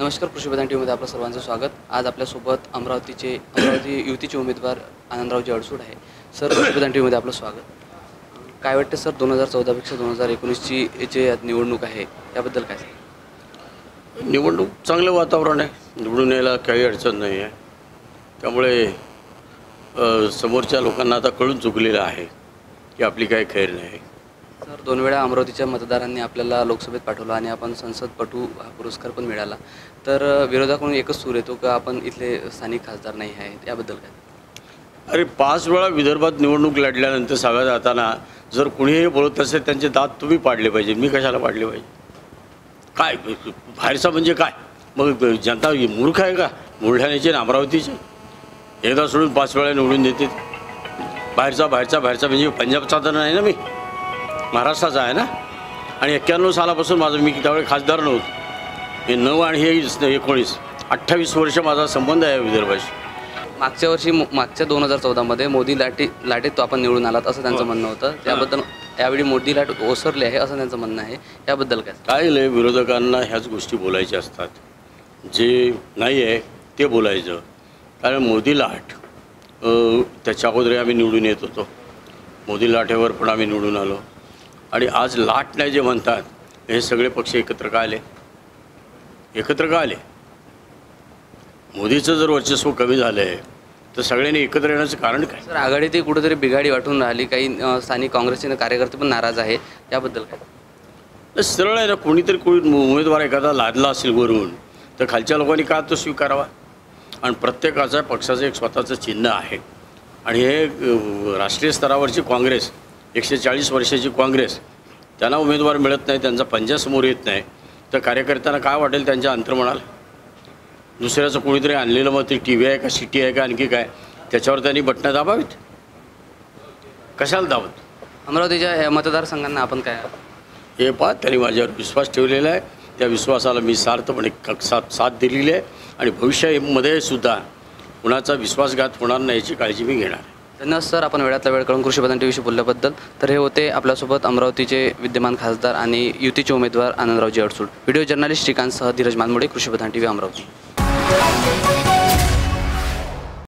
नमस्कार, कृषीप्रधान टीव्हीमध्ये आपलं सर्वांचं स्वागत। आज आपल्यासोबत अमरावती युतीचे उमेदवार आनंदरावजी अडसूळ आहे। सर, कृषीप्रधान टीव्हीमध्ये आपलं स्वागत। काय वाटतं सर, 2014पेक्षा 2019ची जे निवडणूक आहे त्याबद्दल काय सांगाल? निवडणूक चांगलं वातावरण आहे, निवडून यायला काही अडचण नाही आहे। त्यामुळे समोरच्या लोकांना आता कळून चुकलेलं आहे की आपली काही खैर नाही। सर, 2 वेळा अमरावतीच्या मतदारांनी आपल्याला लोकसभेत पाठवलं आणि आपण संसदपटू हा पुरस्कार पण मिळाला, तर विरोधकाकडून एकच सूर येतो की आपण इथले स्थानिक खासदार नाही आहेत, याबद्दल काय? अरे 5 वेळा विदर्भात निवडणूक लढल्यानंतर सगळ्या जाताना जर कुणीही बोलत असेल त्यांचे दात तुम्ही पाडले पाहिजे, मी कशाला पाडले पाहिजे? काय बाहेरचा म्हणजे काय? मग जनता मूर्ख आहे का? बुलढाण्याचे आणि अमरावतीचे एकदा सोडून 5 वेळा निवडून देते। बाहेरचा म्हणजे पंजाबचा तर नाही ना, मी महाराष्ट्राचा आहे ना। आणि 91 सालापासून माझं, मी त्यावेळी खासदार नव्हतो, हे 9 आणि हे 19 28 वर्ष माझा संबंध आहे विदर्भाशी। मागच्या 2014मध्ये मोदी लाटेत आपण निवडून आलात असं त्यांचं म्हणणं होतं, त्याबद्दल यावेळी मोदी लाट ओसरली आहे असं त्यांचं म्हणणं आहे, याबद्दल काय? काय लय विरोधकांना ह्याच गोष्टी बोलायच्या असतात, जे नाही आहे ते बोलायचं। कारण मोदी लाट त्याच्या अगोदर आम्ही निवडून येत होतो, मोदी लाटेवर पण आम्ही निवडून आलो। आणि आज लाट नाही जे म्हणतात, हे सगळे पक्ष एकत्र का आले? मोदीचं जर वर्चस्व कमी झालं आहे तर सगळ्यांनी एकत्र येण्याचं कारण काय? सर, आघाडीत कुठेतरी बिघाडी वाटून राहिली, काही स्थानिक काँग्रेसचे कार्यकर्ते पण नाराज आहे, याबद्दल काय? सरळ आहे ना, कोणीतरी उमेदवार एखादा लादला असेल वरून तर खालच्या लोकांनी का तो स्वीकारावा? आणि प्रत्येकाच्या पक्षाचं एक स्वतःचं चिन्ह आहे। आणि हे राष्ट्रीय स्तरावरची काँग्रेस, 140 वर्षाची काँग्रेस, त्यांना उमेदवार मिळत नाही, त्यांचा पंजासमोर येत नाही, तर कार्यकर्त्यांना काय वाटेल त्यांच्या अंतर्मनाला? दुसऱ्याचं कोणीतरी आणलेलं मग ते टी व्ही आहे का, सिटी आहे का, आणखी काय, त्याच्यावर त्यांनी बटणं दाबावीत, कशाला दाबत? अमरावतीच्या मतदारसंघांना आपण काय? हे पहा, त्यांनी माझ्यावर विश्वास ठेवलेला आहे, त्या विश्वासाला मी सार्थपणे साथ दिलेली आहे। आणि भविष्यामध्ये सुद्धा कुणाचा विश्वासघात होणार नाही याची काळजी मी घेणार आहे। धन्यवाद सर, आपण वेळातला वेळ काढून कृषीप्रधान टीव्हीशी बोलल्याबद्दल। तर हे होते आपल्यासोबत अमरावतीचे विद्यमान खासदार आणि युतीचे उमेदवार आनंदरावजी अडसूळ। व्हिडिओ जर्नलिस्ट श्रीकांतसह धीरज मानमोडे, कृषीप्रधान टीव्ही, अमरावती।